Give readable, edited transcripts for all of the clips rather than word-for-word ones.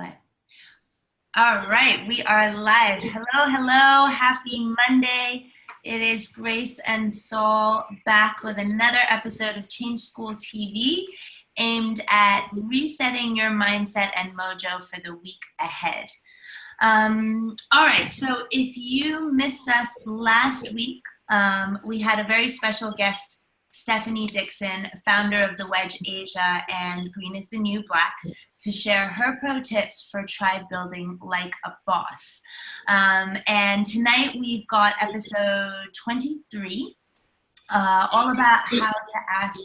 live. All right, we are live. Hello, hello. Happy Monday. It is Grace and Sol back with another episode of Change School TV aimed at resetting your mindset and mojo for the week ahead. All right, so if you missed us last week, we had a very special guest, Stephanie Dixon, founder of The Wedge Asia and Green is the New Black, to share her pro tips for tribe building like a boss. And tonight we've got episode 23, all about how to ask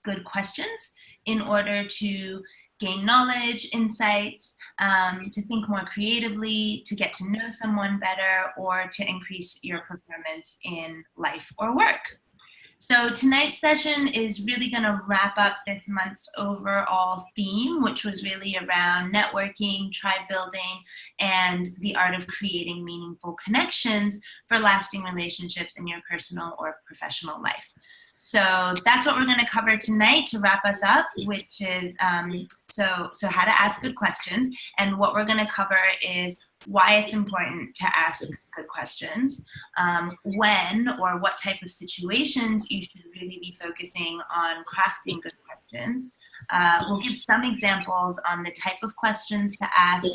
good questions in order to gain knowledge, insights, to think more creatively, to get to know someone better, or to increase your performance in life or work. So tonight's session is really going to wrap up this month's overall theme, which was really around networking, tribe building, and the art of creating meaningful connections for lasting relationships in your personal or professional life. So that's what we're going to cover tonight to wrap us up, which is so how to ask good questions. And what we're going to cover is why it's important to ask good questions, when or what type of situations you should really be focusing on crafting good questions. We'll give some examples on the type of questions to ask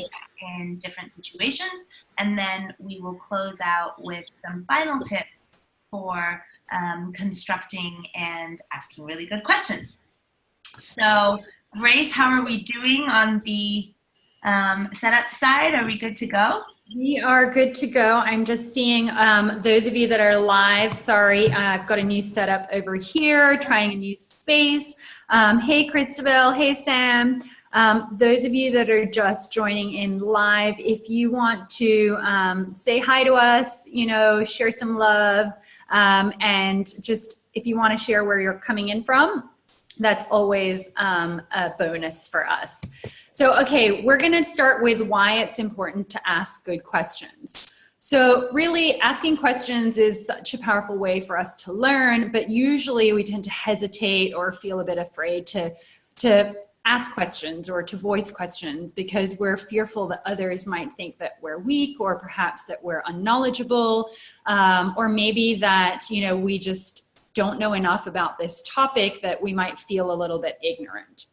in different situations, and then we will close out with some final tips for constructing and asking really good questions. So, Grace, how are we doing on the setup side? Are we good to go? We are good to go. I'm just seeing those of you that are live. Sorry, I've got a new setup over here, trying a new space. Hey, Christabel. Hey, Sam. Those of you that are just joining in live, if you want to say hi to us, share some love, and just if you want to share where you're coming in from, that's always a bonus for us. So, okay, we're going to start with why it's important to ask good questions. So really, asking questions is such a powerful way for us to learn, but usually we tend to hesitate or feel a bit afraid to ask questions or to voice questions because we're fearful that others might think that we're weak, or perhaps that we're unknowledgeable, or maybe that, we just don't know enough about this topic that we might feel a little bit ignorant.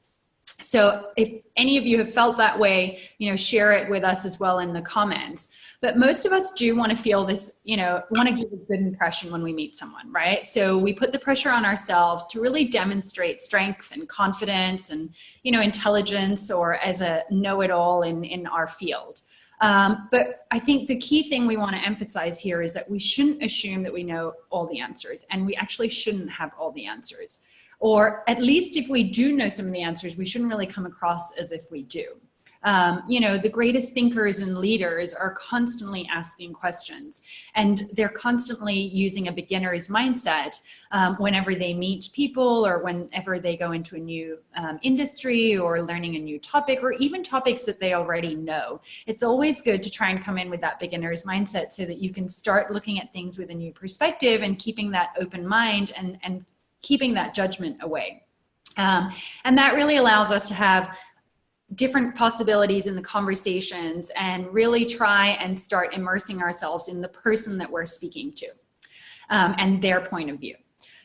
So if any of you have felt that way, share it with us as well in the comments. But most of us do want to feel this, want to give a good impression when we meet someone, right? So we put the pressure on ourselves to really demonstrate strength and confidence and, intelligence, or as a know-it-all in our field. But I think the key thing we want to emphasize here is that we shouldn't assume that we know all the answers, and we actually shouldn't have all the answers. Or at least if we do know some of the answers, we shouldn't really come across as if we do. The greatest thinkers and leaders are constantly asking questions, and they're constantly using a beginner's mindset whenever they meet people, or whenever they go into a new industry, or learning a new topic, or even topics that they already know. It's always good to try and come in with that beginner's mindset so that you can start looking at things with a new perspective and keeping that open mind and keeping that judgment away. And that really allows us to have different possibilities in the conversations and really try and start immersing ourselves in the person that we're speaking to and their point of view.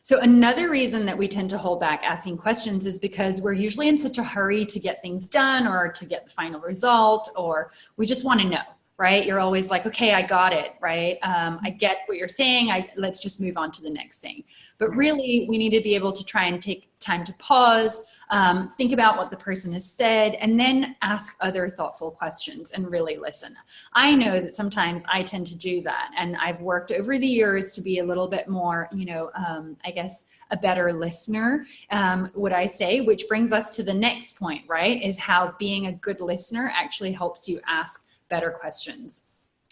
So another reason that we tend to hold back asking questions is because we're usually in such a hurry to get things done, or to get the final result, or we just want to know. Right? You're always like, okay, I got it, right? I get what you're saying. Let's just move on to the next thing. But really, we need to be able to try and take time to pause, think about what the person has said, and then ask other thoughtful questions and really listen. I know that sometimes I tend to do that, and I've worked over the years to be a little bit more, I guess, a better listener, would I say, which brings us to the next point, right? Is how being a good listener actually helps you ask better questions.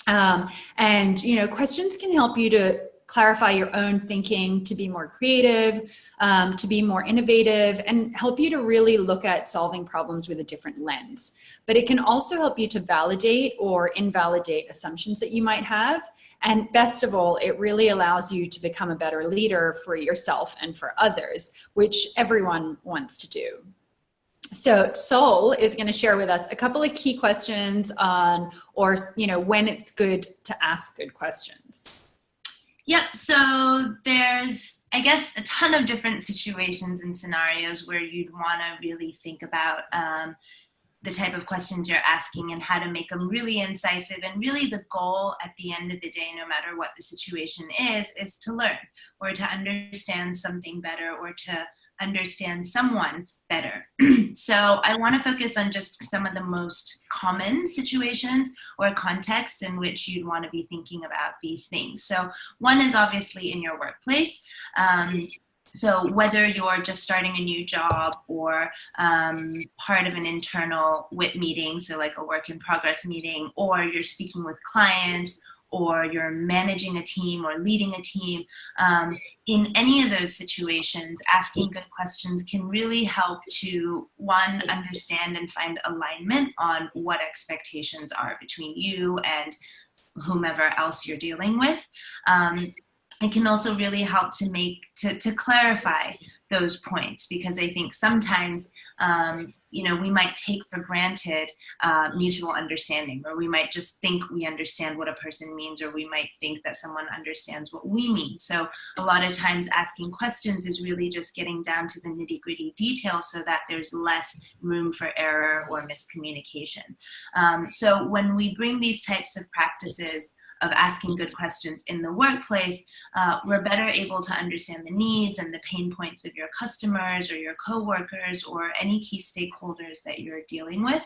Questions can help you to clarify your own thinking, to be more creative, to be more innovative, and help you to really look at solving problems with a different lens. But it can also help you to validate or invalidate assumptions that you might have. And best of all, it really allows you to become a better leader for yourself and for others, which everyone wants to do. So Sol is going to share with us a couple of key questions on, or, when it's good to ask good questions. Yep, so there's, I guess, a ton of different situations and scenarios where you'd want to really think about the type of questions you're asking and how to make them really incisive. And really the goal at the end of the day, no matter what the situation is to learn or to understand something better or to understand someone better. So I want to focus on just some of the most common situations or contexts in which you'd want to be thinking about these things. So one is obviously in your workplace. So whether you're just starting a new job or part of an internal WIT meeting, so like a work in progress meeting, or you're speaking with clients, or you're managing a team or leading a team, in any of those situations, asking good questions can really help to, one, understand and find alignment on what expectations are between you and whomever else you're dealing with. It can also really help to clarify those points, because I think sometimes we might take for granted mutual understanding, or we might just think we understand what a person means, or we might think that someone understands what we mean. So a lot of times asking questions is really just getting down to the nitty-gritty details so that there's less room for error or miscommunication. So when we bring these types of practices of asking good questions in the workplace, we're better able to understand the needs and the pain points of your customers or your coworkers or any key stakeholders that you're dealing with.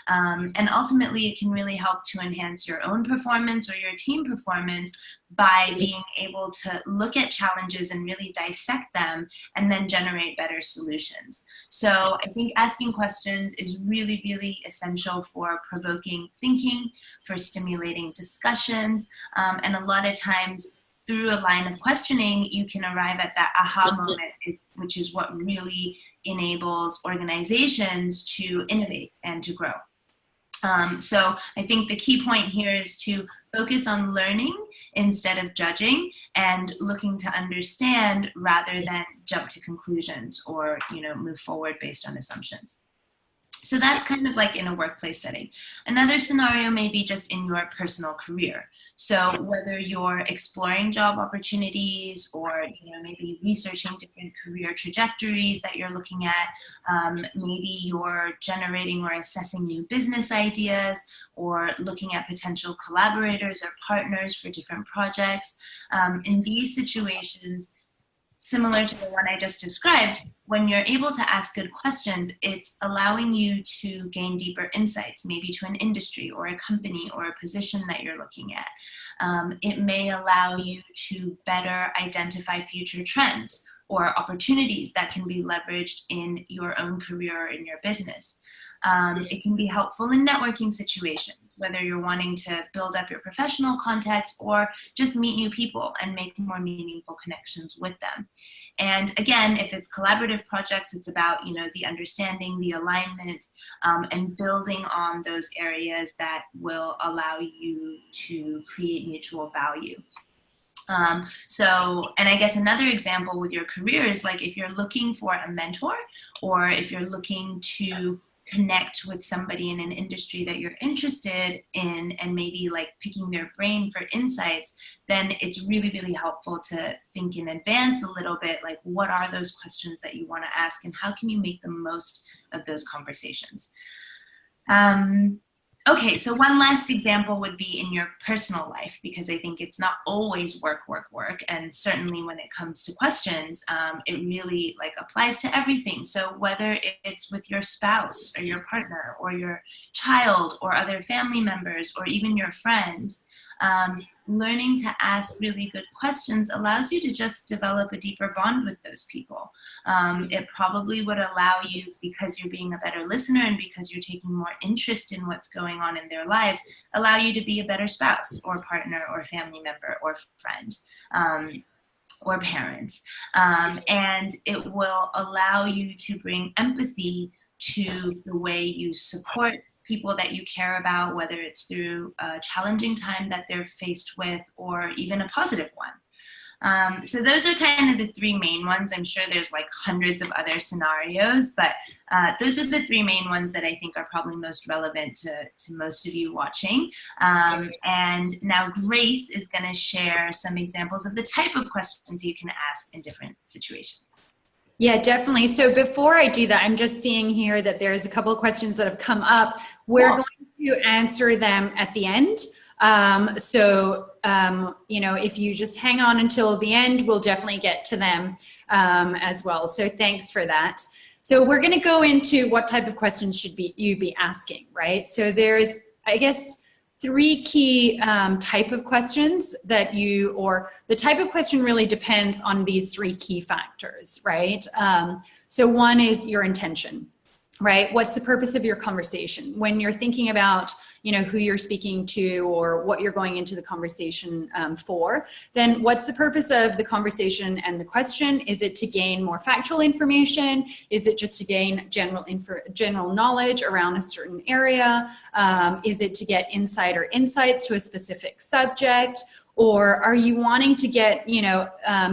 And ultimately, it can really help to enhance your own performance or your team performance by being able to look at challenges and really dissect them and then generate better solutions. So I think asking questions is really, really essential for provoking thinking, for stimulating discussions, and a lot of times through a line of questioning, you can arrive at that aha moment, which is what really enables organizations to innovate and to grow. So I think the key point here is to focus on learning instead of judging, and looking to understand rather than jump to conclusions or move forward based on assumptions. So that's kind of like in a workplace setting. Another scenario may be just in your personal career. So whether you're exploring job opportunities or maybe researching different career trajectories that you're looking at, maybe you're generating or assessing new business ideas, or looking at potential collaborators or partners for different projects. In these situations, similar to the one I just described, when you're able to ask good questions, it's allowing you to gain deeper insights, maybe to an industry or a company or a position that you're looking at. It may allow you to better identify future trends or opportunities that can be leveraged in your own career or in your business. It can be helpful in networking situations, whether you're wanting to build up your professional contacts or just meet new people and make more meaningful connections with them. And again, if it's collaborative projects, it's about the understanding, the alignment, and building on those areas that will allow you to create mutual value. And I guess another example with your career is like if you're looking for a mentor, or if you're looking to connect with somebody in an industry that you're interested in and maybe like picking their brain for insights, then it's really, really helpful to think in advance a little bit, like what are those questions that you want to ask and how can you make the most of those conversations? Okay, so one last example would be in your personal life, because I think it's not always work, work, work. And certainly when it comes to questions, it really like applies to everything. So whether it's with your spouse or your partner or your child or other family members or even your friends, learning to ask really good questions allows you to just develop a deeper bond with those people. It probably would allow you, because you're being a better listener and because you're taking more interest in what's going on in their lives, allow you to be a better spouse or partner or family member or friend. Or parent. And it will allow you to bring empathy to the way you support people that you care about, whether it's through a challenging time that they're faced with or even a positive one. So those are kind of the three main ones. I'm sure there's like hundreds of other scenarios, but those are the three main ones that I think are probably most relevant to most of you watching. And now Grace is going to share some examples of the type of questions you can ask in different situations. Yeah, definitely. So before I do that, I'm just seeing here that there's a couple of questions that have come up. We're going to answer them at the end. You know, if you just hang on until the end, we'll definitely get to them as well. So thanks for that. So we're going to go into what type of questions should you be asking, right? So there's, I guess, three key type of questions that or the type of question really depends on these three key factors, right? So one is your intention, right? What's the purpose of your conversation? When you're thinking about, you know, who you're speaking to or what you're going into the conversation for, then what's the purpose of the conversation and the question? Is it to gain more factual information? Is it just to gain general knowledge around a certain area? Is it to get insider insights to a specific subject? Or are you wanting to get, you know,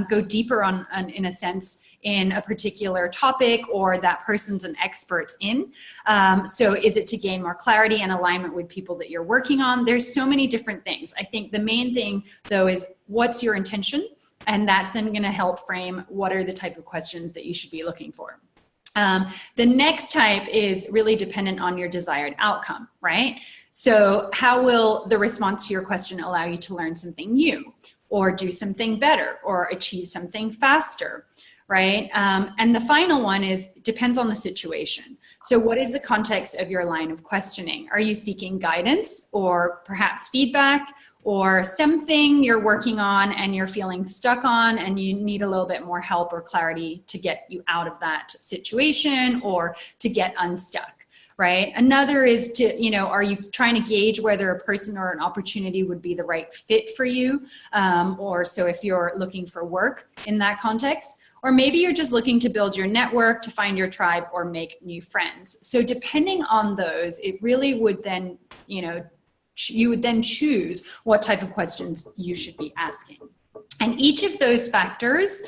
go deeper in a sense, in a particular topic or that person's an expert in? So is it to gain more clarity and alignment with people that you're working on? There's so many different things. I think the main thing though is what's your intention? And that's then going to help frame what are the type of questions that you should be looking for. The next type is really dependent on your desired outcome, right? So how will the response to your question allow you to learn something new or do something better or achieve something faster? Right? And the final one is depends on the situation. So what is the context of your line of questioning? Are you seeking guidance or perhaps feedback or something you're working on and you're feeling stuck on and you need a little bit more help or clarity to get you out of that situation or to get unstuck? Right? Another is to, you know, are you trying to gauge whether a person or an opportunity would be the right fit for you? Or so if you're looking for work in that context, or maybe you're just looking to build your network, to find your tribe or make new friends. So depending on those, it really would then, you know, you would then choose what type of questions you should be asking. And each of those factors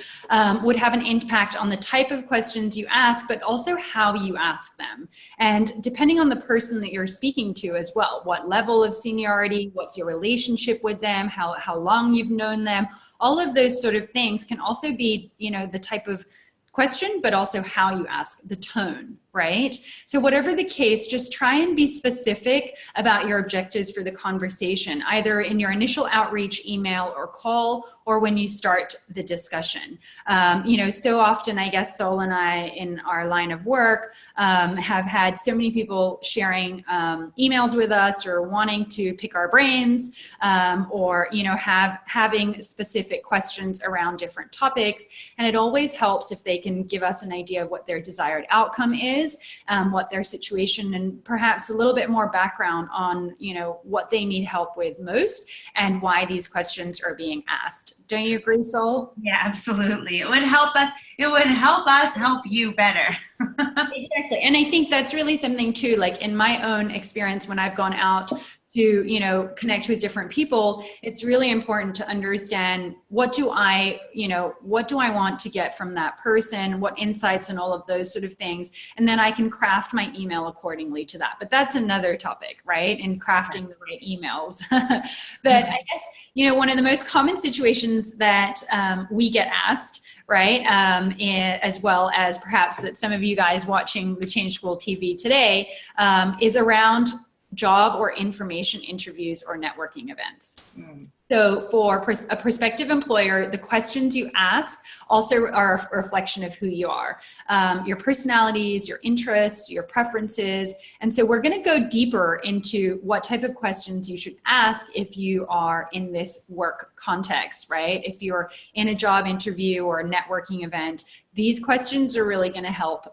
would have an impact on the type of questions you ask, but also how you ask them. And depending on the person that you're speaking to as well, what level of seniority, what's your relationship with them, how long you've known them, all of those sort of things can also be, you know, the type of question, but also how you ask, the tone, right? So whatever the case, just try and be specific about your objectives for the conversation, either in your initial outreach, email, or call, or when you start the discussion. You know, so often, I guess Sol and I in our line of work have had so many people sharing emails with us or wanting to pick our brains or, you know, having specific questions around different topics. And it always helps if they can give us an idea of what their desired outcome is, what their situation, and perhaps a little bit more background on, you know, what they need help with most and why these questions are being asked. Don't you agree, Sol? Yeah, absolutely. It would help us. It would help us help you better. Exactly. And I think that's really something too, like in my own experience, when I've gone out to, you know, connect with different people, it's really important to understand what do I want to get from that person, what insights and all of those sort of things. And then I can craft my email accordingly to that. But that's another topic, right? In crafting the right emails. But I guess, you know, one of the most common situations that we get asked, right, as well as perhaps that some of you guys watching the Change School TV today, is around job or information interviews or networking events. So for a prospective employer, the questions you ask also are a reflection of who you are, your personalities, your interests, your preferences. And so we're going to go deeper into what type of questions you should ask if you are in this work context, right? If you're in a job interview or a networking event, these questions are really going to help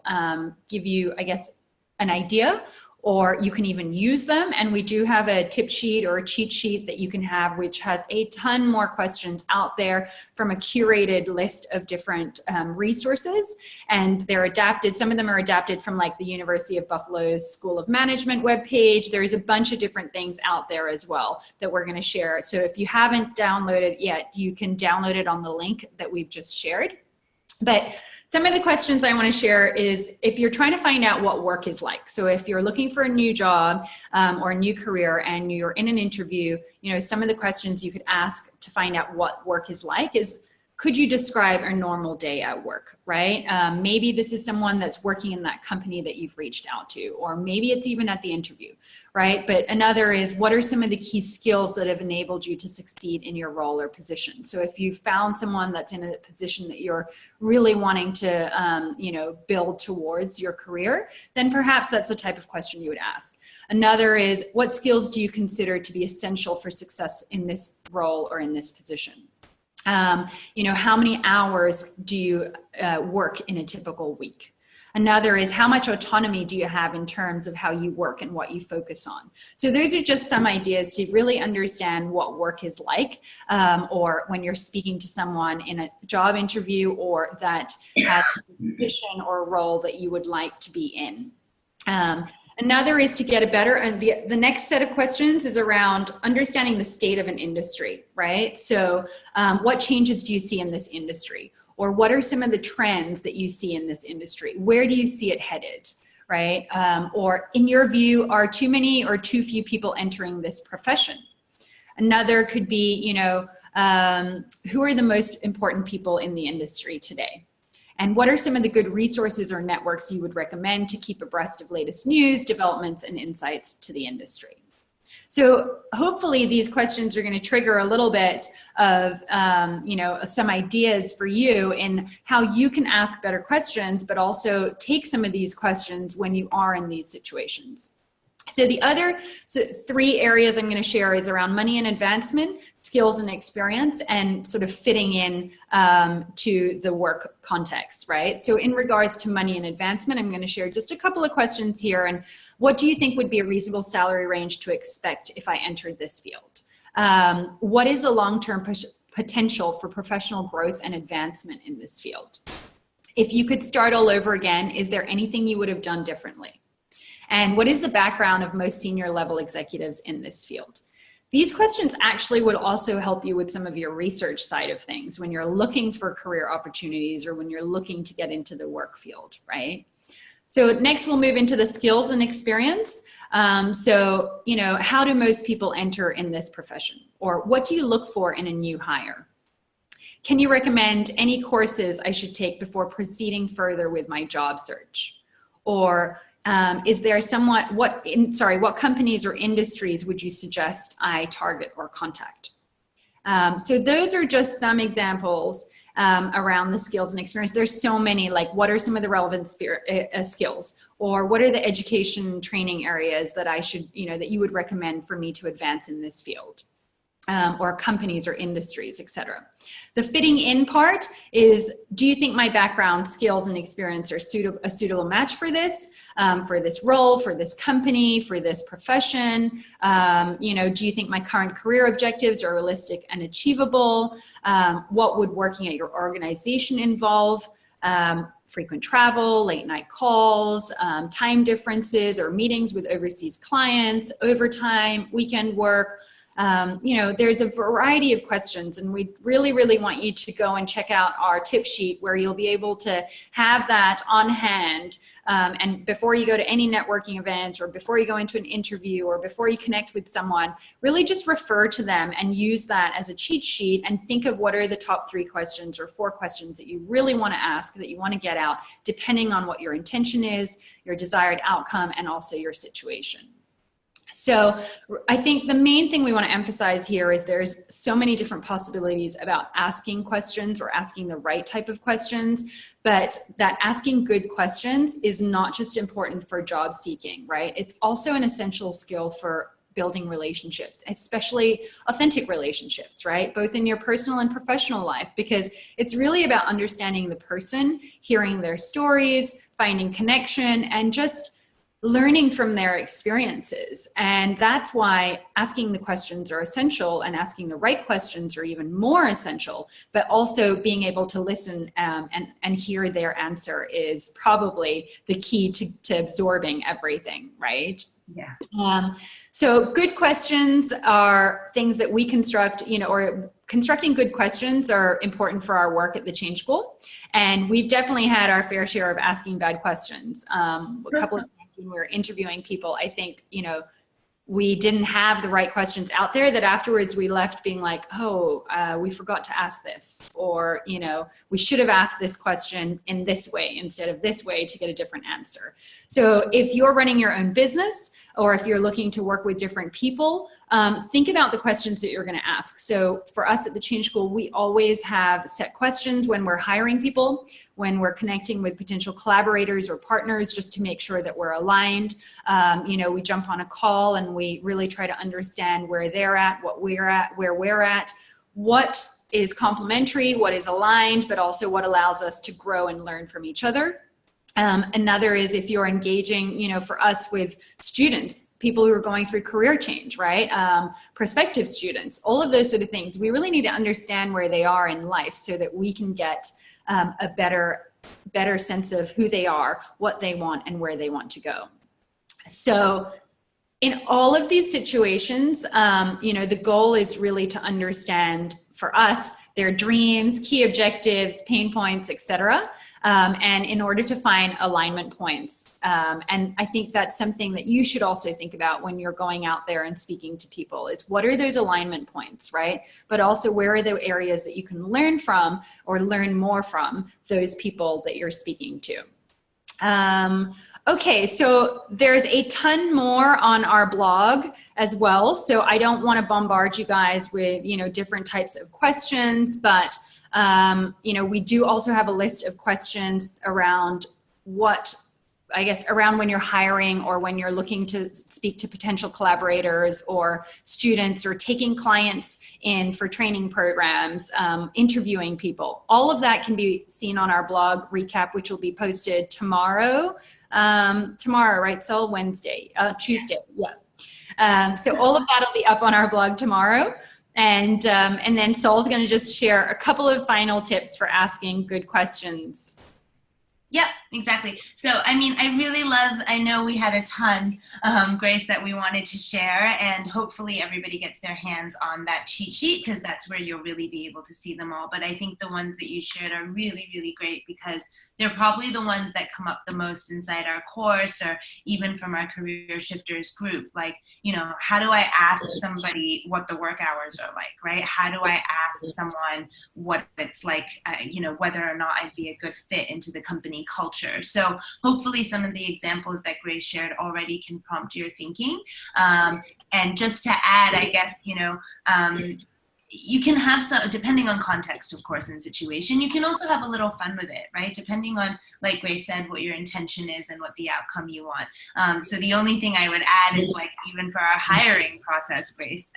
give you, I guess, an idea or you can even use them. And we do have a tip sheet or a cheat sheet that you can have, which has a ton more questions out there from a curated list of different resources. And they're adapted. Some of them are adapted from like the University of Buffalo's School of Management webpage. There's a bunch of different things out there as well that we're going to share. So if you haven't downloaded yet, you can download it on the link that we've just shared. But some of the questions I want to share is if you're trying to find out what work is like. So if you're looking for a new job or a new career and you're in an interview, you know, some of the questions you could ask to find out what work is like is, could you describe a normal day at work, right? Maybe this is someone that's working in that company that you've reached out to, or maybe it's even at the interview, right? But another is, what are some of the key skills that have enabled you to succeed in your role or position? So if you found someone that's in a position that you're really wanting to, you know, build towards your career, then perhaps that's the type of question you would ask. Another is, what skills do you consider to be essential for success in this role or in this position? You know, how many hours do you work in a typical week? Another is, how much autonomy do you have in terms of how you work and what you focus on? So those are just some ideas to really understand what work is like, or when you're speaking to someone in a job interview or that has a position or a role that you would like to be in. Another is to get a better, and the next set of questions is around understanding the state of an industry, right? So what changes do you see in this industry? Or what are some of the trends that you see in this industry? Where do you see it headed, right? Or in your view, are too many or too few people entering this profession? Another could be, you know, who are the most important people in the industry today? And what are some of the good resources or networks you would recommend to keep abreast of latest news, developments, and insights to the industry? So hopefully these questions are going to trigger a little bit of, you know, some ideas for you in how you can ask better questions, but also take some of these questions when you are in these situations. So the other three areas I'm going to share is around money and advancement, skills and experience, and sort of fitting in to the work context, right? So in regards to money and advancement, I'm going to share just a couple of questions here. And what do you think would be a reasonable salary range to expect if I entered this field? What is a long-term potential for professional growth and advancement in this field? If you could start all over again, is there anything you would have done differently? And what is the background of most senior level executives in this field? These questions actually would also help you with some of your research side of things when you're looking for career opportunities or when you're looking to get into the work field, right? So next we'll move into the skills and experience. So, you know, how do most people enter in this profession? Or what do you look for in a new hire? Can you recommend any courses I should take before proceeding further with my job search? Or is there what companies or industries would you suggest I target or contact? So those are just some examples around the skills and experience. There's so many, like what are some of the relevant skills, or what are the education training areas that I should, you know, that you would recommend for me to advance in this field? Or companies or industries, etc. The fitting in part is, do you think my background, skills, and experience are a suitable match for this role, for this company, for this profession? You know, do you think my current career objectives are realistic and achievable? What would working at your organization involve? Frequent travel, late night calls, time differences or meetings with overseas clients, overtime, weekend work. You know, there's a variety of questions, and we really, really want you to go and check out our tip sheet where you'll be able to have that on hand. And before you go to any networking event, or before you go into an interview, or before you connect with someone, really just refer to them and use that as a cheat sheet and think of what are the top 3 questions or 4 questions that you really want to ask, that you want to get out, depending on what your intention is, your desired outcome, and also your situation. So I think the main thing we want to emphasize here is there's so many different possibilities about asking questions or asking the right type of questions, but that asking good questions is not just important for job seeking, right? It's also an essential skill for building relationships, especially authentic relationships, right? Both in your personal and professional life, because it's really about understanding the person, hearing their stories, finding connection, and just learning from their experiences. And that's why asking the questions are essential, and asking the right questions are even more essential, but also being able to listen and hear their answer is probably the key to absorbing everything, right? Yeah. So good questions are things that we construct, or constructing good questions are important for our work at the Change School. And we've definitely had our fair share of asking bad questions. A couple of times when we were interviewing people, I think, we didn't have the right questions out there, that afterwards we left being like, we forgot to ask this, or, we should have asked this question in this way instead of this way to get a different answer. So if you're running your own business, or if you're looking to work with different people, think about the questions that you're going to ask. So for us at the Change School, we always have set questions when we're hiring people, when we're connecting with potential collaborators or partners, just to make sure that we're aligned. We jump on a call and we really try to understand where they're at, what we're at, where we're at, what is complementary, what is aligned, but also what allows us to grow and learn from each other. Another is if you're engaging, for us with students, people who are going through career change, right? Prospective students, all of those sort of things. We really need to understand where they are in life so that we can get a better sense of who they are, what they want, and where they want to go. So in all of these situations, the goal is really to understand, for us, their dreams, key objectives, pain points, etc. And in order to find alignment points. And I think that's something that you should also think about when you're going out there and speaking to people, is what are those alignment points, right? But also, where are the areas that you can learn from or learn more from those people that you're speaking to. Okay, so there's a ton more on our blog as well. So I don't want to bombard you guys with, different types of questions, but we do also have a list of questions around around when you're hiring, or when you're looking to speak to potential collaborators or students, or taking clients in for training programs, interviewing people. All of that can be seen on our blog recap, which will be posted tomorrow. Tomorrow, right? So Tuesday. Yeah. So all of that will be up on our blog tomorrow. And then Sol's going to just share a couple of final tips for asking good questions. Yep, exactly. So, I know we had a ton, Grace, that we wanted to share, and hopefully everybody gets their hands on that cheat sheet, because that's where you'll really be able to see them all. But I think the ones that you shared are really, really great, because they're probably the ones that come up the most inside our course, or even from our career shifters group. Like, how do I ask somebody what the work hours are like, right? How do I ask someone what it's like, whether or not I'd be a good fit into the company culture? So hopefully some of the examples that Grace shared already can prompt your thinking. And just to add, I guess, you can have some, depending on context, of course, and situation, you can also have a little fun with it, right? Depending on, like Grace said, what your intention is and what the outcome you want. So the only thing I would add is, like, even for our hiring process, Grace,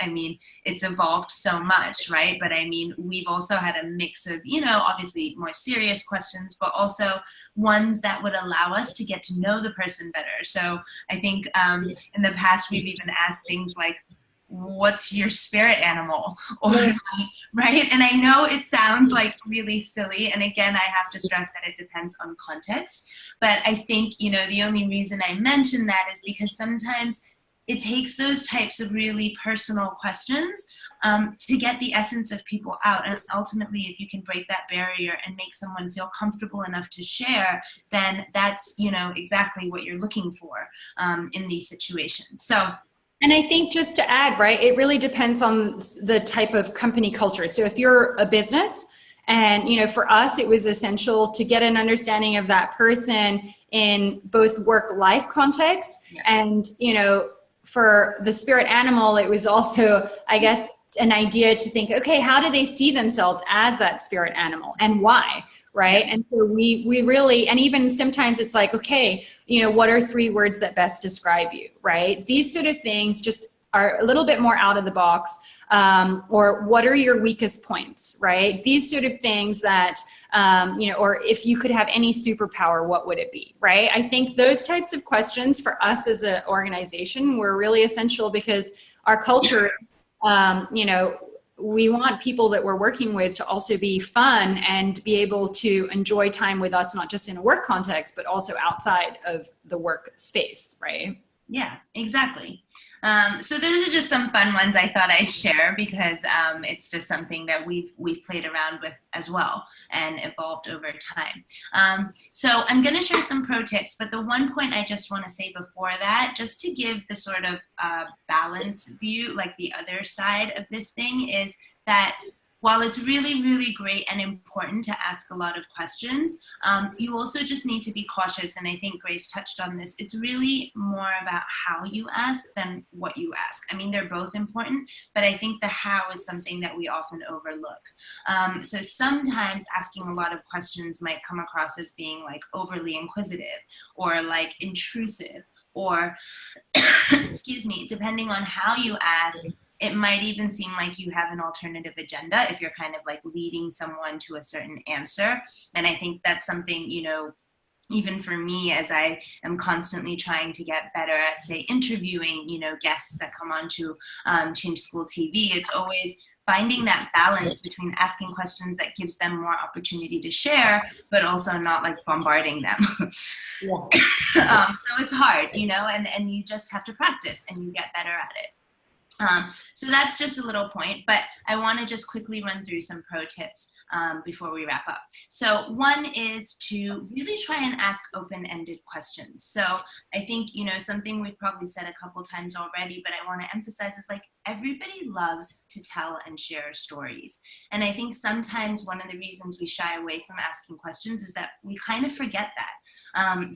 it's evolved so much, right? But we've also had a mix of, obviously more serious questions, but also ones that would allow us to get to know the person better. So I think in the past, we've even asked things like, what's your spirit animal? Or, right? And I know it sounds like really silly. And again, I have to stress that it depends on context. But I think, the only reason I mention that is because sometimes it takes those types of really personal questions to get the essence of people out. And ultimately, if you can break that barrier and make someone feel comfortable enough to share, then that's, exactly what you're looking for in these situations. So, and I think, just to add, right, it really depends on the type of company culture. So if you're a business, and, for us, it was essential to get an understanding of that person in both work-life context, and, for the spirit animal, it was also, I guess, an idea to think, okay, how do they see themselves as that spirit animal, and why? Right. And so we really, and even sometimes it's like, okay, what are 3 words that best describe you? Right. These sort of things just are a little bit more out of the box. Or what are your weakest points? Right. These sort of things that or if you could have any superpower, what would it be, right? I think those types of questions for us as an organization were really essential because our culture, we want people that we're working with to also be fun and be able to enjoy time with us, not just in a work context, but also outside of the work space, right? Yeah, exactly. So those are just some fun ones I thought I'd share because it's just something that we've played around with as well and evolved over time. So I'm going to share some pro tips, but the one point I just want to say before that, just to give the sort of balance view, like the other side of this thing, is that while it's really, really great and important to ask a lot of questions, you also just need to be cautious. And I think Grace touched on this. It's really more about how you ask than what you ask. I mean, they're both important, but I think the how is something that we often overlook. So sometimes asking a lot of questions might come across as being like overly inquisitive or like intrusive or, excuse me, depending on how you ask, it might even seem like you have an alternative agenda if you're kind of like leading someone to a certain answer. And I think that's something, even for me, as I am constantly trying to get better at, say, interviewing, guests that come on to Change School TV, it's always finding that balance between asking questions that gives them more opportunity to share, but also not like bombarding them. Yeah. So it's hard, and you just have to practice and you get better at it. So that's just a little point, but I want to just quickly run through some pro tips before we wrap up. So one is to really try and ask open-ended questions. So I think, something we've probably said a couple times already, but I want to emphasize is like everybody loves to tell and share stories. And I think sometimes one of the reasons we shy away from asking questions is that we kind of forget that.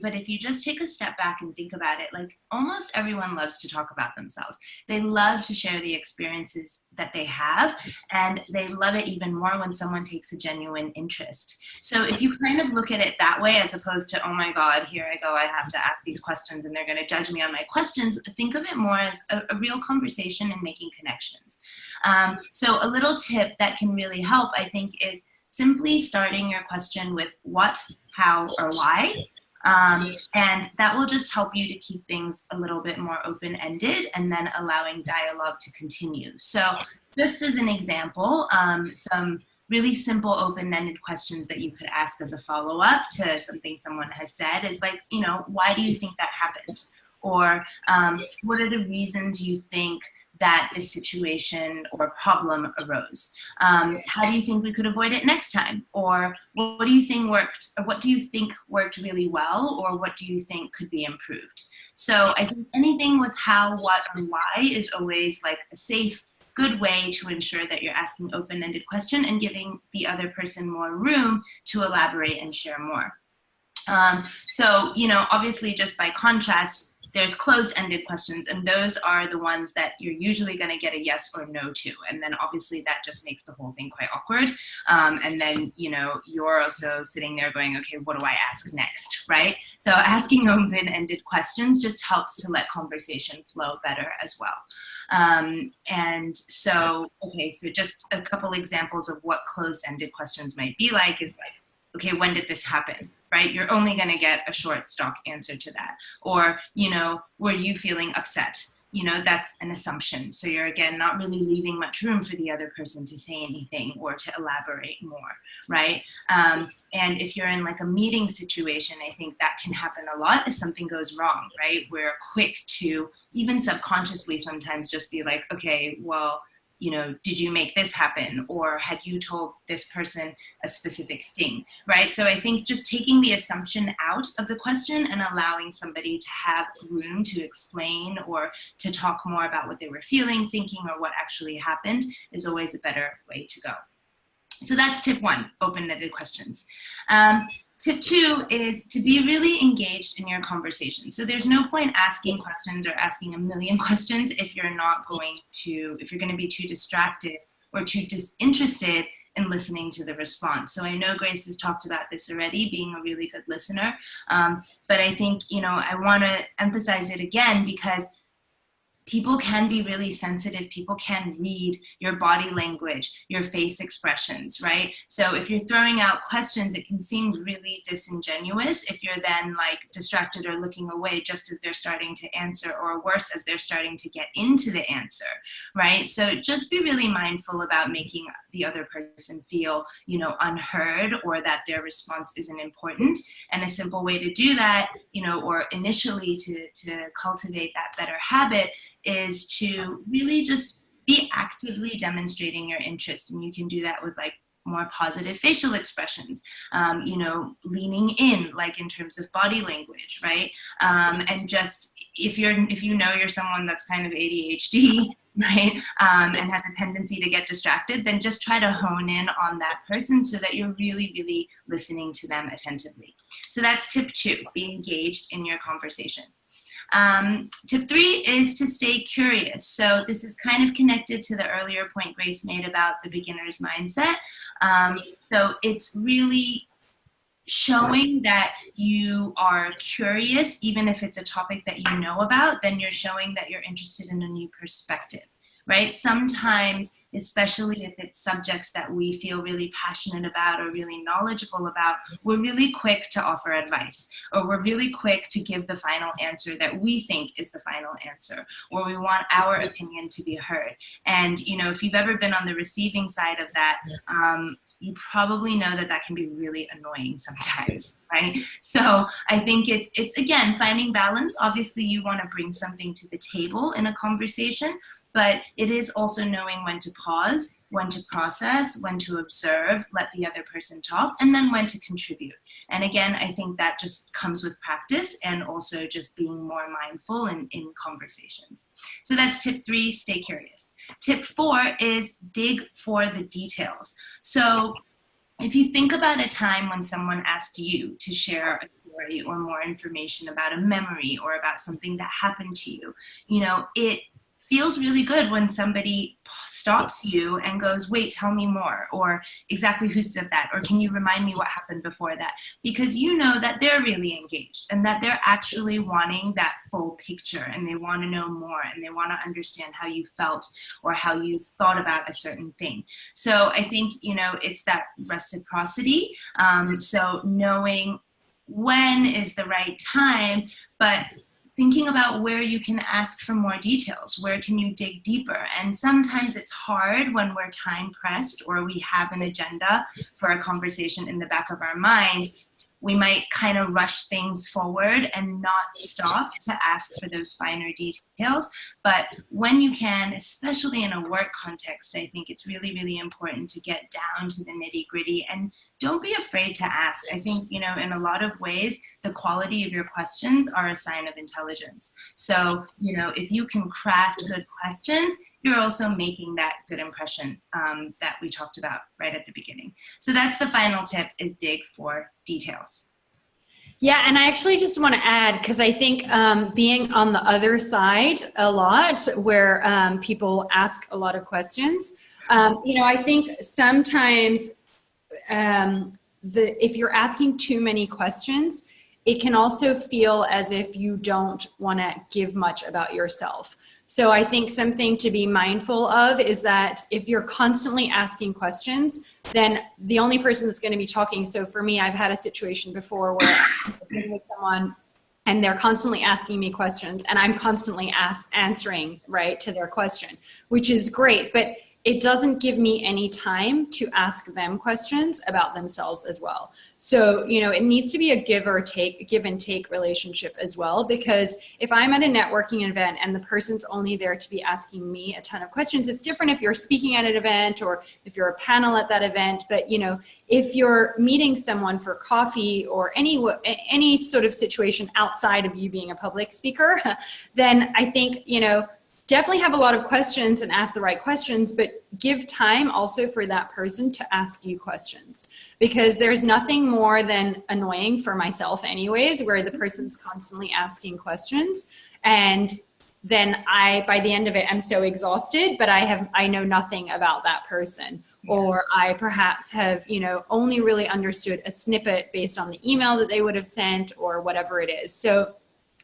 But if you just take a step back and think about it, like almost everyone loves to talk about themselves. They love to share the experiences that they have, and they love it even more when someone takes a genuine interest. So if you kind of look at it that way, as opposed to, oh my God, here I go, I have to ask these questions and they're going to judge me on my questions, think of it more as a real conversation and making connections. So a little tip that can really help, I think, is simply starting your question with what, how, or why. And that will just help you to keep things a little bit more open-ended and then allowing dialogue to continue. So just as an example, some really simple open-ended questions that you could ask as a follow-up to something someone has said is like, why do you think that happened? Or what are the reasons you think that this situation or problem arose? How do you think we could avoid it next time? Or what do you think worked? Or what do you think worked really well? Or what do you think could be improved? So I think anything with how, what, and why is always like a safe, good way to ensure that you're asking open-ended question and giving the other person more room to elaborate and share more. So, obviously just by contrast, there's closed-ended questions, and those are the ones that you're usually going to get a yes or no to. And then obviously that just makes the whole thing quite awkward. And then, you're also sitting there going, okay, what do I ask next, right? So asking open-ended questions just helps to let conversation flow better as well. And so, okay, so just a couple examples of what closed-ended questions might be like is like, okay, when did this happen? Right? You're only going to get a short stock answer to that. Or, were you feeling upset? That's an assumption. So you're, again, not really leaving much room for the other person to say anything or to elaborate more, right? And if you're in like a meeting situation, I think that can happen a lot if something goes wrong, right? We're quick to, even subconsciously sometimes, just be like, okay, well, did you make this happen? Or had you told this person a specific thing, right? So I think just taking the assumption out of the question and allowing somebody to have room to explain or to talk more about what they were feeling, thinking, or what actually happened is always a better way to go. So that's tip one, open-ended questions. Tip two is to be really engaged in your conversation. So there's no point asking questions or asking a million questions if you're going to be too distracted or too disinterested in listening to the response. So I know Grace has talked about this already, being a really good listener. But I think, I want to emphasize it again because people can be really sensitive. People can read your body language, your face expressions, right? So if you're throwing out questions, it can seem really disingenuous if you're then like distracted or looking away just as they're starting to answer, or worse, as they're starting to get into the answer, right? So just be really mindful about making the other person feel, you know, unheard, or that their response isn't important. And a simple way to do that, you know, or initially to cultivate that better habit, is to really just be actively demonstrating your interest. And you can do that with like more positive facial expressions, you know, leaning in, like in terms of body language, right? And just if you know you're someone that's kind of ADHD, right, and has a tendency to get distracted, then just try to hone in on that person so that you're really, really listening to them attentively. So that's tip 2, be engaged in your conversation. Tip 3 is to stay curious. So this is kind of connected to the earlier point Grace made about the beginner's mindset. So it's really showing that you are curious, even if it's a topic that you know about, then you're showing that you're interested in a new perspective, right? Sometimes, especially if it's subjects that we feel really passionate about or really knowledgeable about, we're really quick to offer advice, or we're really quick to give the final answer that we think is the final answer, or we want our opinion to be heard. And, you know, if you've ever been on the receiving side of that, you probably know that that can be really annoying sometimes, right? So I think it's again, finding balance. Obviously, you want to bring something to the table in a conversation, but it is also knowing when to pause, when to process, when to observe, let the other person talk, and then when to contribute. And again, I think that just comes with practice and also just being more mindful in conversations. So that's tip 3, stay curious. Tip 4 is dig for the details. So if you think about a time when someone asked you to share a story or more information about a memory or about something that happened to you, you know, it feels really good when somebody stops you and goes, wait, tell me more, or exactly who said that, or can you remind me what happened before that? Because you know that they're really engaged and that they're actually wanting that full picture, and they want to know more, and they want to understand how you felt or how you thought about a certain thing. So I think, you know, it's that reciprocity. So knowing when is the right time, but thinking about where you can ask for more details, where can you dig deeper? And sometimes it's hard when we're time pressed or we have an agenda for a conversation in the back of our mind. We might kind of rush things forward and not stop to ask for those finer details. But when you can, especially in a work context, I think it's really, really important to get down to the nitty gritty, and don't be afraid to ask. I think, you know, in a lot of ways, the quality of your questions are a sign of intelligence. So, you know, if you can craft good questions, you're also making that good impression that we talked about right at the beginning. So that's the final tip, is dig for details. Yeah, and I actually just want to add, because I think being on the other side a lot, where people ask a lot of questions, you know, I think sometimes if you're asking too many questions, it can also feel as if you don't want to give much about yourself. So I think something to be mindful of is that if you're constantly asking questions, then the only person that's going to be talking. So for me, I've had a situation before where I'm with someone and they're constantly asking me questions, and I'm constantly answering right to their question, which is great. But it doesn't give me any time to ask them questions about themselves as well. So, you know, it needs to be a give and take relationship as well, because if I'm at a networking event and the person's only there to be asking me a ton of questions, it's different if you're speaking at an event or if you're a panel at that event. But, you know, if you're meeting someone for coffee or any sort of situation outside of you being a public speaker, then I think, you know, definitely have a lot of questions and ask the right questions, but give time also for that person to ask you questions, because there's nothing more than annoying for myself anyways, where the person's constantly asking questions. And then by the end of it, I'm so exhausted, but I know nothing about that person. Or I perhaps have, you know, only really understood a snippet based on the email that they would have sent or whatever it is. So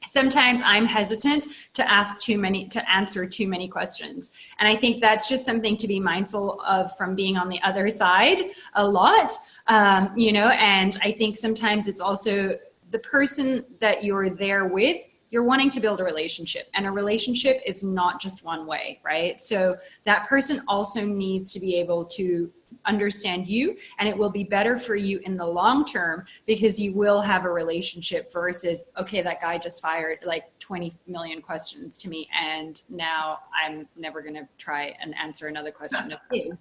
sometimes I'm hesitant to answer too many questions. And I think that's just something to be mindful of from being on the other side a lot, and I think sometimes it's also the person that you're there with, you're wanting to build a relationship, and a relationship is not just one way, right? So that person also needs to be able to understand you, and it will be better for you in the long term because you will have a relationship versus, okay, that guy just fired like 20 million questions to me and now I'm never going to try and answer another question of you.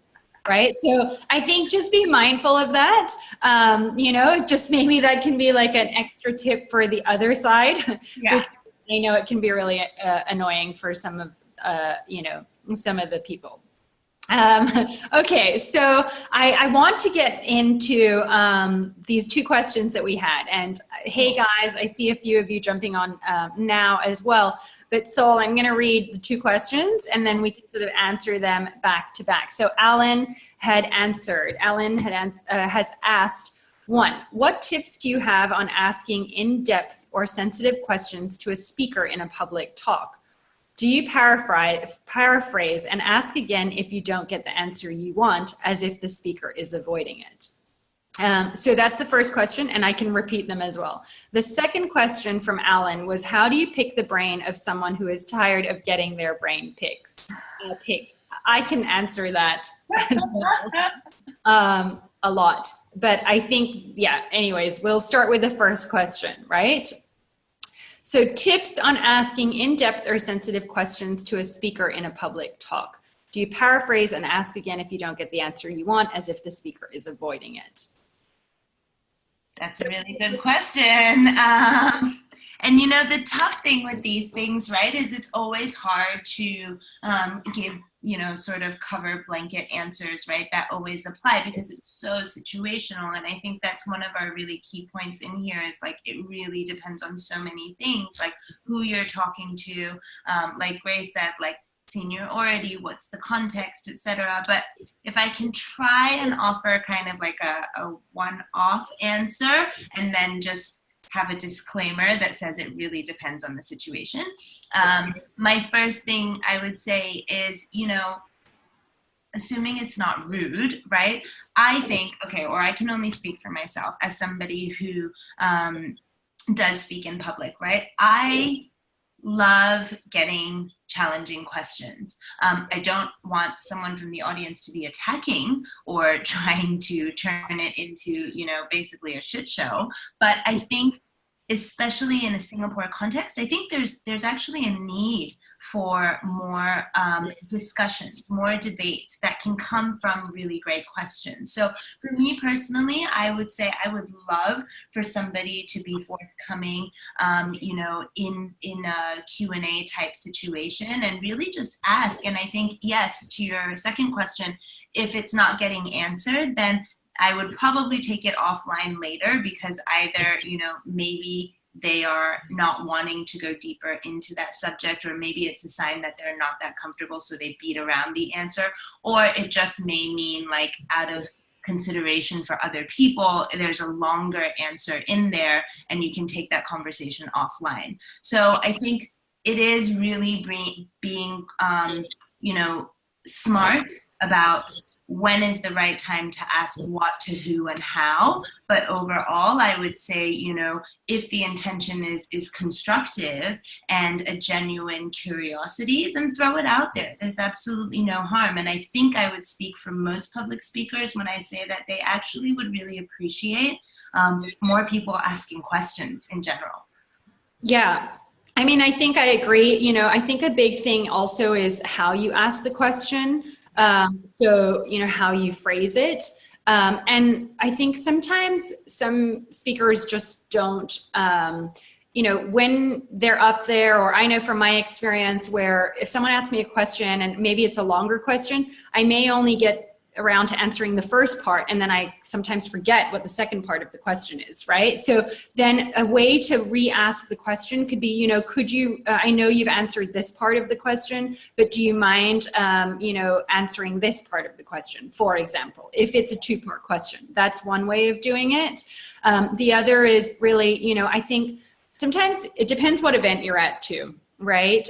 Right. So I think just be mindful of that. Just maybe that can be like an extra tip for the other side. Yeah. Because I know it can be really annoying for some of the people. Okay, so I want to get into these two questions that we had. And hey guys, I see a few of you jumping on now as well. But Sol, I'm going to read the two questions and then we can sort of answer them back to back. So Alan has asked, one, what tips do you have on asking in-depth or sensitive questions to a speaker in a public talk? Do you paraphrase and ask again if you don't get the answer you want, as if the speaker is avoiding it? So that's the first question, and I can repeat them as well. The second question from Alan was, how do you pick the brain of someone who is tired of getting their brain picked? I can answer that a lot, but I think, anyways, we'll start with the first question, right? So tips on asking in-depth or sensitive questions to a speaker in a public talk. Do you paraphrase and ask again if you don't get the answer you want, as if the speaker is avoiding it? That's a really good question. And the tough thing with these things, right, is it's always hard to give, sort of cover blanket answers, right, that always apply because it's so situational. And I think that's one of our really key points in here is like, it really depends on so many things, like who you're talking to, like Grace said, like seniority, what's the context, etc. But if I can try and offer kind of like a one-off answer and then just have a disclaimer that says it really depends on the situation. My first thing I would say is, assuming it's not rude, right? I think, or I can only speak for myself as somebody who does speak in public, right? I love getting challenging questions. I don't want someone from the audience to be attacking or trying to turn it into, basically a shit show. But I think, especially in a Singapore context, I think there's actually a need for more discussions, more debates that can come from really great questions. So for me personally, I would say I would love for somebody to be forthcoming, in a Q&A type situation and really just ask. And I think, yes, to your second question, if it's not getting answered, then I would probably take it offline later because either, maybe they are not wanting to go deeper into that subject, or maybe it's a sign that they're not that comfortable, so they beat around the answer, or it just may mean like out of consideration for other people, there's a longer answer in there and you can take that conversation offline. So I think it is really being, smart about when is the right time to ask what to who and how. But overall, I would say, if the intention is constructive and a genuine curiosity, then throw it out there. There's absolutely no harm. And I think I would speak for most public speakers when I say that they actually would really appreciate more people asking questions in general. Yeah. I mean, I think I agree. I think a big thing also is how you ask the question. So, how you phrase it. And I think sometimes some speakers just don't, when they're up there, or I know from my experience where if someone asks me a question and maybe it's a longer question, I may only get around to answering the first part, and then I sometimes forget what the second part of the question is, right? So then a way to re-ask the question could be, could you, I know you've answered this part of the question, but do you mind, answering this part of the question, for example, if it's a two-part question. That's one way of doing it. The other is really, I think sometimes it depends what event you're at too, right?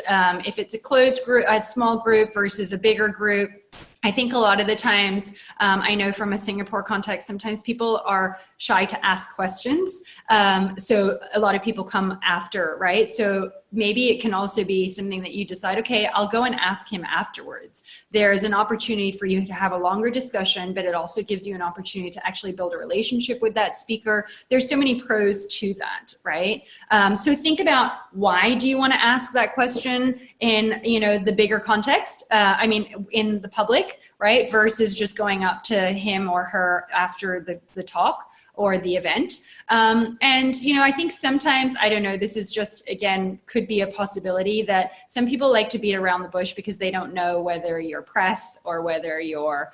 If it's a closed group, a small group versus a bigger group, I think a lot of the times, I know from a Singapore context, sometimes people are shy to ask questions. So a lot of people come after, right? So maybe it can also be something that you decide, okay, I'll go and ask him afterwards. There's an opportunity for you to have a longer discussion, but it also gives you an opportunity to actually build a relationship with that speaker. There's so many pros to that, right? So think about, why do you want to ask that question in, the bigger context? In the public, right? Versus just going up to him or her after the talk or the event. I think sometimes, I don't know, this is just, again, could be a possibility that some people like to beat around the bush because they don't know whether you're press or whether you're,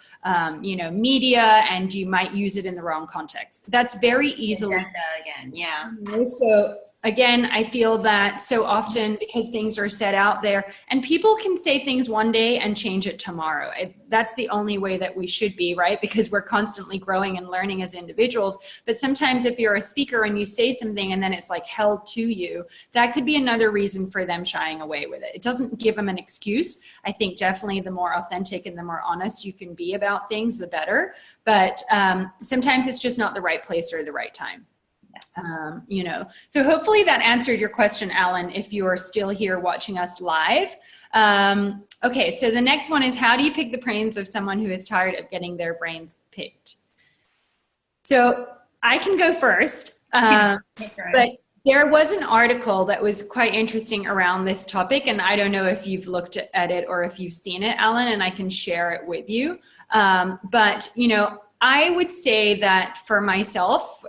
media, and you might use it in the wrong context. That's very easily. Again, yeah. So again, I feel that so often, because things are set out there, and people can say things one day and change it tomorrow. That's the only way that we should be, right? Because we're constantly growing and learning as individuals. But sometimes if you're a speaker and you say something and then it's like held to you, that could be another reason for them shying away with it. It doesn't give them an excuse. I think definitely the more authentic and the more honest you can be about things, the better. But sometimes it's just not the right place or the right time. So hopefully that answered your question, Alan, if you are still here watching us live. Okay, so the next one is, how do you pick the brains of someone who is tired of getting their brains picked? So I can go first, but there was an article that was quite interesting around this topic, and I don't know if you've looked at it or if you've seen it, Alan, and I can share it with you. I would say that for myself,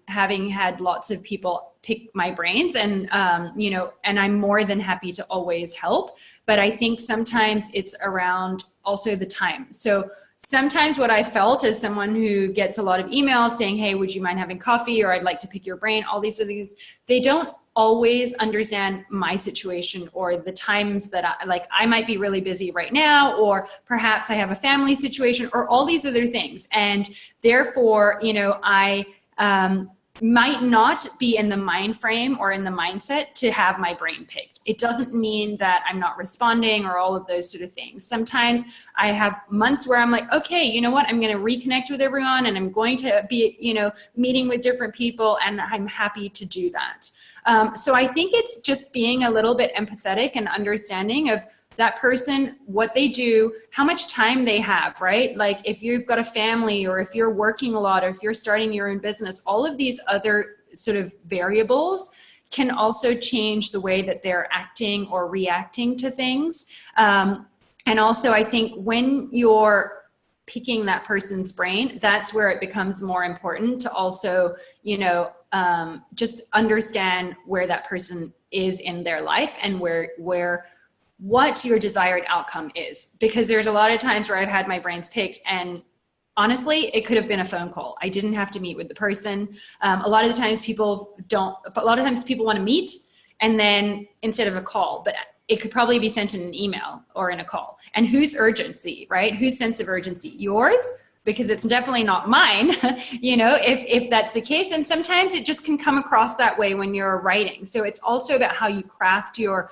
having had lots of people pick my brains, and and I'm more than happy to always help, but I think sometimes it's around also the time. So sometimes what I felt as someone who gets a lot of emails saying, hey, would you mind having coffee, or I'd like to pick your brain, all these other things, they don't always understand my situation or the times that I might be really busy right now, or perhaps I have a family situation, or all these other things. And therefore, I might not be in the mind frame or in the mindset to have my brain picked. It doesn't mean that I'm not responding or all of those sort of things. Sometimes I have months where I'm like, okay, you know what? I'm going to reconnect with everyone, and I'm going to be, meeting with different people, and I'm happy to do that. So I think it's just being a little bit empathetic and understanding of that person, what they do, how much time they have, right? Like if you've got a family, or if you're working a lot, or if you're starting your own business, all of these other sort of variables can also change the way that they're acting or reacting to things. And also I think when you're picking that person's brain, that's where it becomes more important to also, just understand where that person is in their life, and what your desired outcome is. Because there's a lot of times where I've had my brains picked, and honestly, it could have been a phone call. I didn't have to meet with the person. A lot of the times people want to meet, and then instead of a call, but it could probably be sent in an email or in a call. And whose urgency, right? Whose sense of urgency? Yours? Because it's definitely not mine, if that's the case. And sometimes it just can come across that way when you're writing. So it's also about how you craft your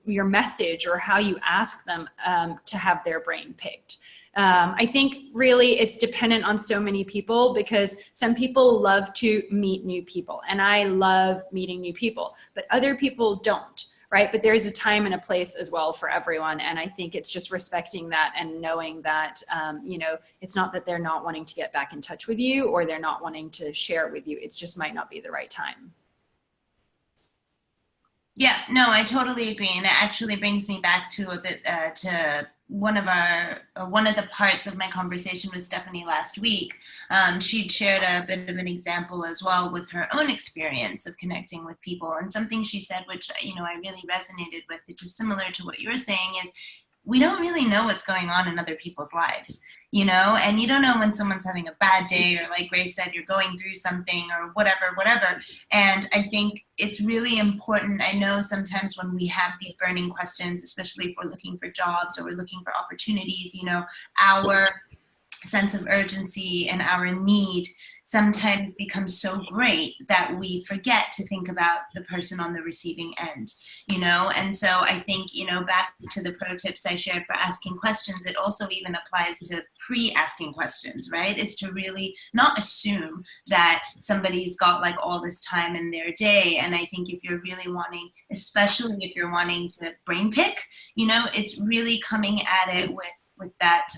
message, or how you ask them to have their brain picked. I think really it's dependent on so many people, because some people love to meet new people, and I love meeting new people, but other people don't. Right? But there's a time and a place as well for everyone. And I think it's just respecting that, and knowing that, it's not that they're not wanting to get back in touch with you, or they're not wanting to share it with you. It just might not be the right time. Yeah, no, I totally agree. And it actually brings me back to a bit, to one of the parts of my conversation with Stephanie last week. She'd shared a bit of an example as well with her own experience of connecting with people. And something she said, which, I really resonated with, which is similar to what you're saying, is we don't really know what's going on in other people's lives, and you don't know when someone's having a bad day, or like Grace said, you're going through something, or whatever. And I think it's really important. I know sometimes when we have these burning questions, especially if we're looking for jobs or we're looking for opportunities, our sense of urgency and our need sometimes becomes so great that we forget to think about the person on the receiving end, you know? And so I think, you know, back to the pro tips I shared for asking questions, it also even applies to pre-asking questions, right? Is to really not assume that somebody's got like all this time in their day. And I think if you're really wanting, especially if you're wanting to brain pick, you know, it's really coming at it with that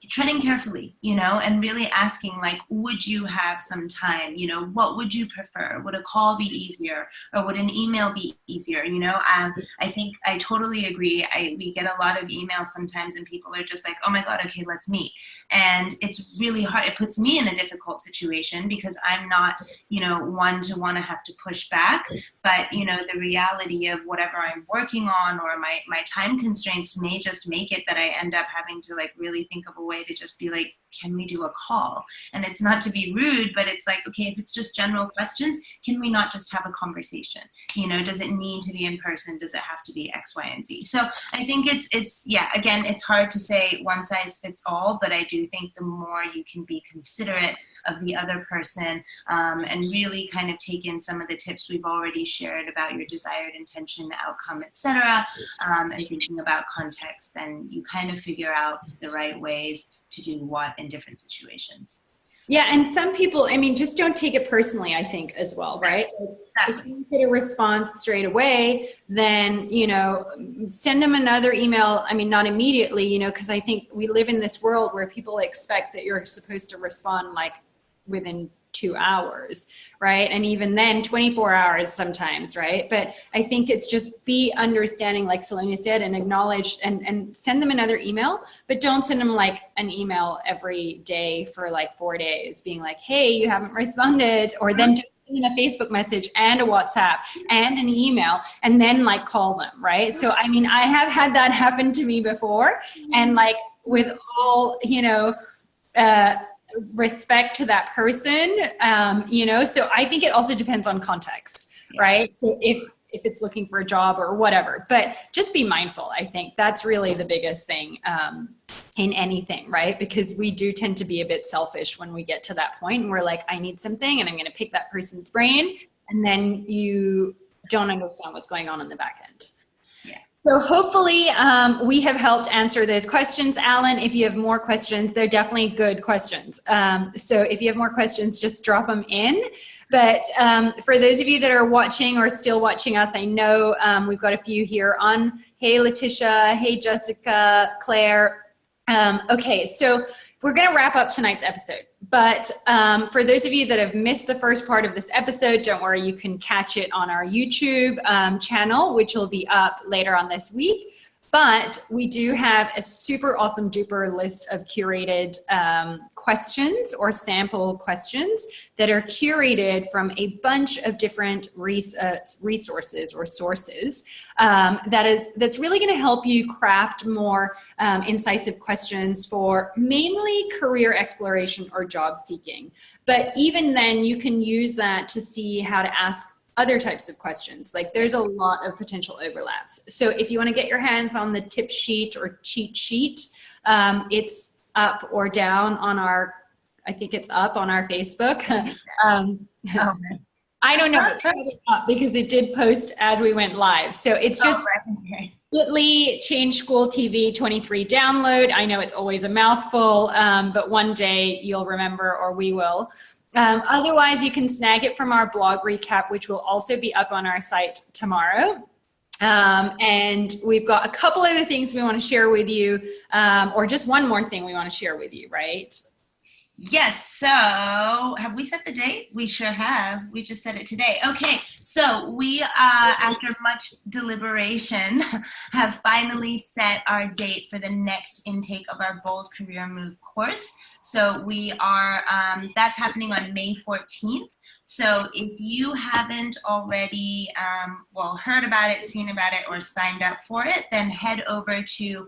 treading carefully, you know, and really asking, like, would you have some time? You know, what would you prefer? Would a call be easier, or would an email be easier? You know, I think I totally agree. We get a lot of emails sometimes, and people are just like, oh my God, okay, let's meet. And it's really hard. It puts me in a difficult situation because I'm not, you know, one to want to have to push back. But, you know, the reality of whatever I'm working on or my time constraints may just make it that I end up having to like really think of a way to just be like, can we do a call? And it's not to be rude, but it's like, okay, if it's just general questions, can we not just have a conversation? You know, does it need to be in person? Does it have to be X, Y, and Z? So I think it's yeah, again, it's hard to say one size fits all, but I do think the more you can be considerate of the other person and really kind of take in some of the tips we've already shared about your desired intention, outcome, etc., and thinking about context, then you kind of figure out the right ways to do what in different situations. Yeah, and some people, I mean, just don't take it personally, I think, as well, right? If you get a response straight away, then, you know, send them another email. I mean, not immediately, you know, because I think we live in this world where people expect that you're supposed to respond like within 2 hours, right? And even then 24 hours sometimes, right? But I think it's just be understanding, like Solonia said, and acknowledge and send them another email, but don't send them like an email every day for like 4 days being like, hey, you haven't responded, or then just send them a Facebook message and a WhatsApp and an email and then like call them, right? So, I mean, I have had that happen to me before, and like with all, you know, respect to that person, you know, so I think it also depends on context, right? So if it's looking for a job or whatever, but just be mindful. I think that's really the biggest thing in anything, right? Because we do tend to be a bit selfish when we get to that point and we're like, I need something and I'm going to pick that person's brain, and then you don't understand what's going on in the back end. So hopefully we have helped answer those questions. Alan, if you have more questions, they're definitely good questions. So if you have more questions, just drop them in. But for those of you that are watching or still watching us, I know we've got a few here on. Hey, Letitia. Hey, Jessica, Claire. Okay, so we're going to wrap up tonight's episode. But for those of you that have missed the first part of this episode, don't worry, you can catch it on our YouTube channel, which will be up later on this week. But we do have a super awesome duper list of curated questions or sample questions that are curated from a bunch of different resources or sources that's really going to help you craft more incisive questions for mainly career exploration or job seeking. But even then, you can use that to see how to ask other types of questions. Like there's a lot of potential overlaps. So if you want to get your hands on the tip sheet or cheat sheet, it's up or down on our, I think it's up on our Facebook. I don't know, it's probably up because it did post as we went live. So it's just bit.ly Change School TV 23 download. I know it's always a mouthful, but one day you'll remember, or we will. Otherwise, you can snag it from our blog recap, which will also be up on our site tomorrow. And we've got a couple other things we want to share with you, or just one more thing we want to share with you, right? Yes, so have we set the date? We sure have. We just said it today. Okay, so we, after much deliberation, have finally set our date for the next intake of our Bold Career Move course. So we are, that's happening on May 14th. So if you haven't already, well, heard about it, seen about it, or signed up for it, then head over to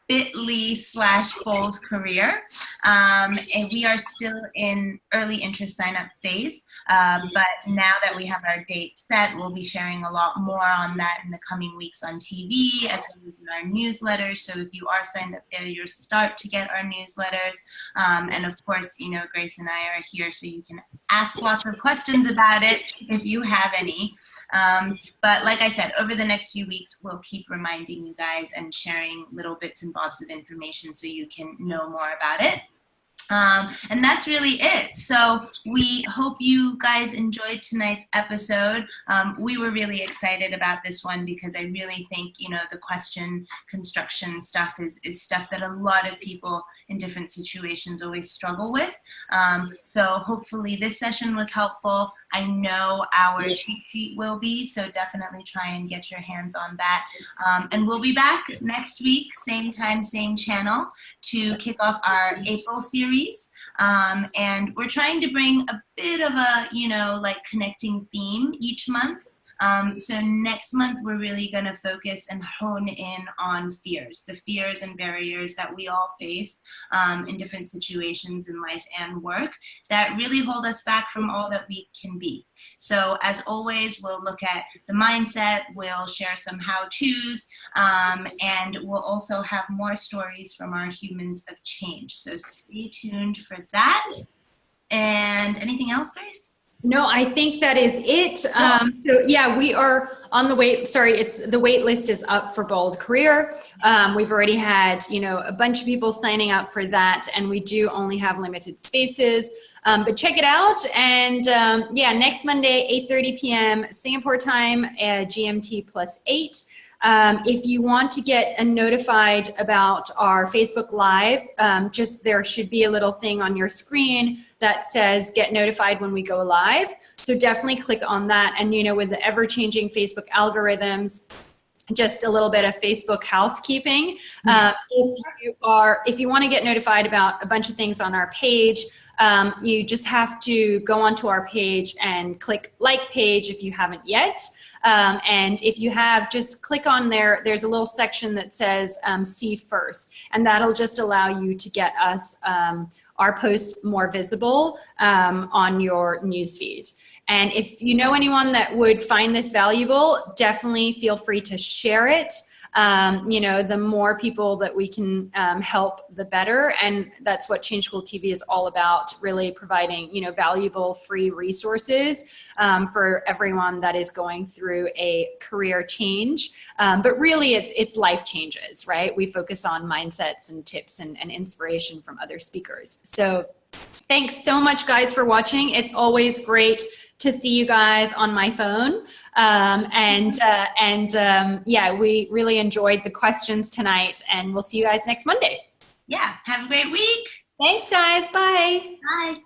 bit.ly/bold career. And we are still in early interest sign-up phase. But now that we have our date set, we'll be sharing a lot more on that in the coming weeks on TV, as well as in our newsletters. So if you are signed up there, you'll start to get our newsletters. And of course, you know, Grace and I are here so you can ask lots of questions about it if you have any. But like I said, over the next few weeks, we'll keep reminding you guys and sharing little bits and bobs of information so you can know more about it. And that's really it. So we hope you guys enjoyed tonight's episode. We were really excited about this one because I really think, you know, the question construction stuff is stuff that a lot of people in different situations always struggle with. So hopefully this session was helpful. I know our cheat sheet will be, so definitely try and get your hands on that. And we'll be back next week, same time, same channel, to kick off our April series. And we're trying to bring a bit of a, you know, like connecting theme each month. So next month, we're really going to focus and hone in on fears, the fears and barriers that we all face in different situations in life and work that really hold us back from all that we can be. So as always, we'll look at the mindset, we'll share some how-tos, and we'll also have more stories from our humans of change. So stay tuned for that. And anything else, Grace? No, I think that is it. So yeah, we are on the wait. Sorry, the wait list is up for Bold Career. We've already had, you know, a bunch of people signing up for that, and we do only have limited spaces. But check it out. And yeah, next Monday, 8:30 p.m. Singapore time, GMT +8. If you want to get notified about our Facebook Live, just there should be a little thing on your screen that says get notified when we go live. So definitely click on that. And, you know, with the ever-changing Facebook algorithms, just a little bit of Facebook housekeeping. If you want to get notified about a bunch of things on our page, you just have to go onto our page and click like page if you haven't yet. And if you have, just click on there. There's a little section that says see first, and that'll just allow you to get us our posts more visible on your newsfeed. And if you know anyone that would find this valuable, definitely feel free to share it. You know, the more people that we can help, the better. And that's what Change School TV is all about, really providing, you know, valuable free resources for everyone that is going through a career change. But really, it's life changes, right? We focus on mindsets and tips and inspiration from other speakers. So thanks so much, guys, for watching. It's always great to see you guys on my phone. Yeah, we really enjoyed the questions tonight, and we'll see you guys next Monday. Yeah, have a great week. Thanks, guys. Bye. Bye.